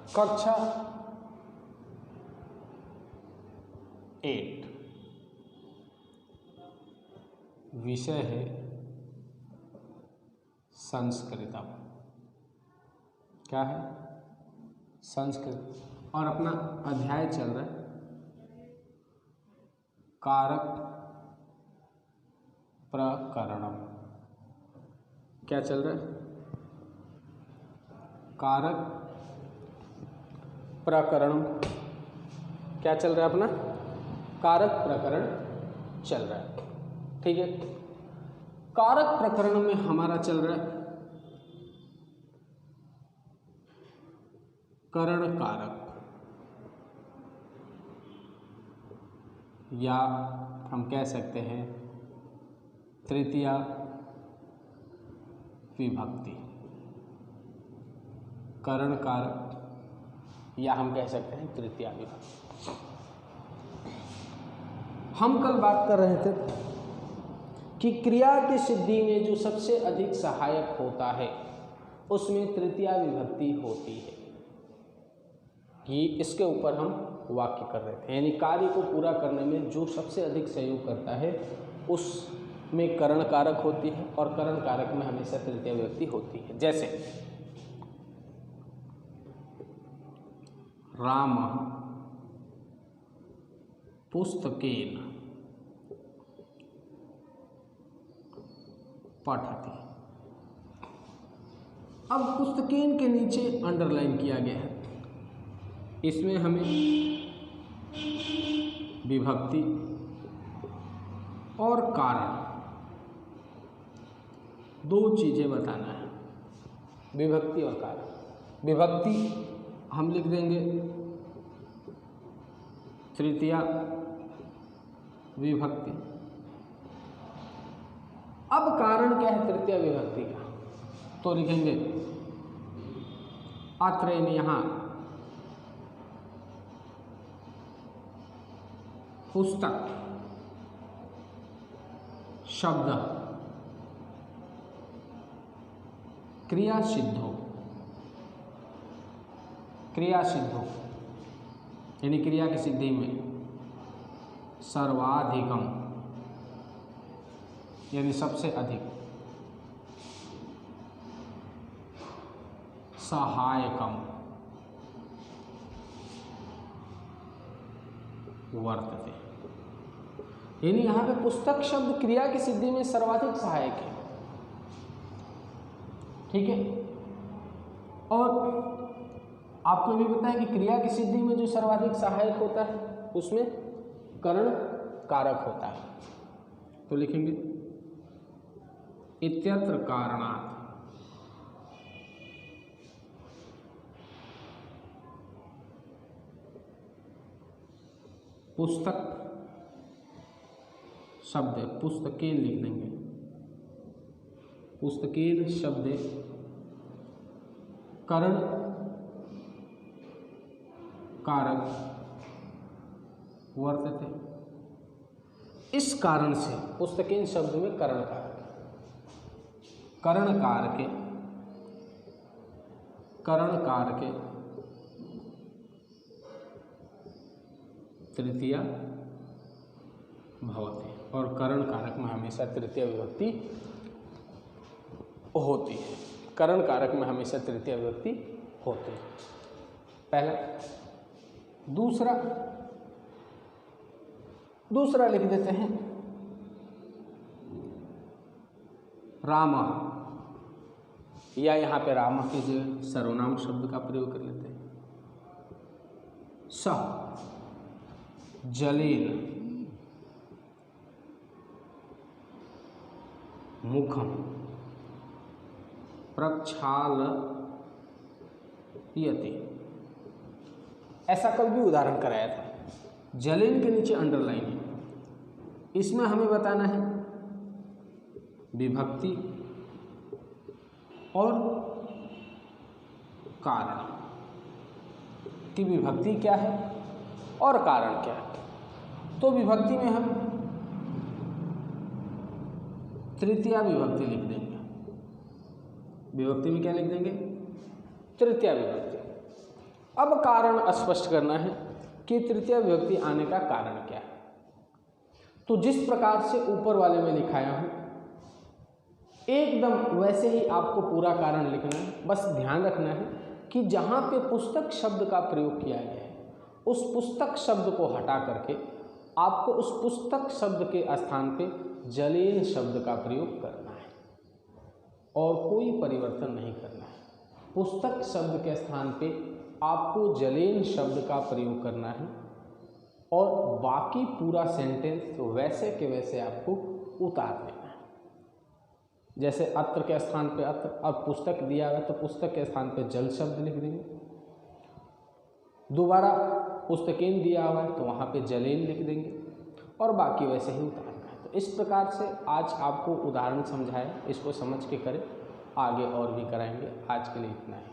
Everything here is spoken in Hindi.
कक्षा 8 विषय है संस्कृतम। क्या है? संस्कृत। और अपना अध्याय चल रहा है कारक प्रकरणम। क्या चल रहा है? कारक प्रकरण। क्या चल रहा है? अपना कारक प्रकरण चल रहा है। ठीक है। कारक प्रकरण में हमारा चल रहा है करण कारक, या हम कह सकते हैं तृतीया विभक्ति। करण कारक या हम कह सकते हैं तृतीया विभक्ति। हम कल बात कर रहे थे कि क्रिया की सिद्धि में जो सबसे अधिक सहायक होता है उसमें तृतीया विभक्ति होती है। कि इसके ऊपर हम वाक्य कर रहे थे, यानी कार्य को पूरा करने में जो सबसे अधिक सहयोग करता है उसमें करण कारक होती है, और करण कारक में हमेशा तृतीया विभक्ति होती है। जैसे राम पुस्तकेन पठति। अब पुस्तकेन के नीचे अंडरलाइन किया गया है। इसमें हमें विभक्ति और कारण दो चीज़ें बताना है, विभक्ति और कारण। विभक्ति हम लिख देंगे तृतीया विभक्ति। अब कारण क्या है तृतीया विभक्ति का? तो लिखेंगे अत्र, यहाँ पुस्तक शब्द क्रिया सिद्धो, क्रिया सिद्धो यानी क्रिया की सिद्धि में सर्वाधिकम यानी सबसे अधिक, सहायकम वर्तते। यानी यहाँ पे पुस्तक शब्द क्रिया की सिद्धि में सर्वाधिक सहायक है। ठीक है। और आपको भी पता है कि क्रिया की सिद्धि में जो सर्वाधिक सहायक होता है उसमें करण कारक होता है। तो लिखेंगे इत्यत्र कारणात् पुस्तक शब्द, पुस्तकेन लिख देंगे, पुस्तकेन शब्द करण कारक वर्तते। इस कारण से पुस्तकेन शब्द में करण कारक, करण कारके तृतीया भवति, और करण कारक में हमेशा तृतीया विभक्ति होती है। करण कारक में हमेशा तृतीया विभक्ति होती है। पहला। दूसरा लिख देते हैं राम, या यहाँ पे राम के जो सर्वनाम शब्द का प्रयोग कर लेते हैं। स जलेन मुखम प्रक्षालयति। ऐसा कल भी उदाहरण कराया था। जलेन के नीचे अंडरलाइन है। इसमें हमें बताना है विभक्ति और कारण, कि विभक्ति क्या है और कारण क्या है। तो विभक्ति में हम तृतीया विभक्ति लिख देंगे। विभक्ति में क्या लिख देंगे? तृतीया विभक्ति। अब कारण स्पष्ट करना है कि तृतीया विभक्ति आने का कारण क्या है। तो जिस प्रकार से ऊपर वाले में लिखाया हूं एकदम वैसे ही आपको पूरा कारण लिखना है। बस ध्यान रखना है कि जहां पे पुस्तक शब्द का प्रयोग किया गया है उस पुस्तक शब्द को हटा करके आपको उस पुस्तक शब्द के स्थान पे जलेन शब्द का प्रयोग करना है और कोई परिवर्तन नहीं करना है। पुस्तक शब्द के स्थान पे आपको जलेन शब्द का प्रयोग करना है और बाकी पूरा सेंटेंस वैसे के वैसे आपको उतार देना है। जैसे अत्र के स्थान पे अत्र, अब पुस्तक दिया हुआ है तो पुस्तक के स्थान पे जल शब्द लिख देंगे। दोबारा पुस्तकेन दिया हुआ है तो वहाँ पे जलेन लिख देंगे और बाकी वैसे ही उतारना है। तो इस प्रकार से आज आपको उदाहरण समझाया, इसको समझ के करें, आगे और भी कराएंगे। आज के लिए इतना ही।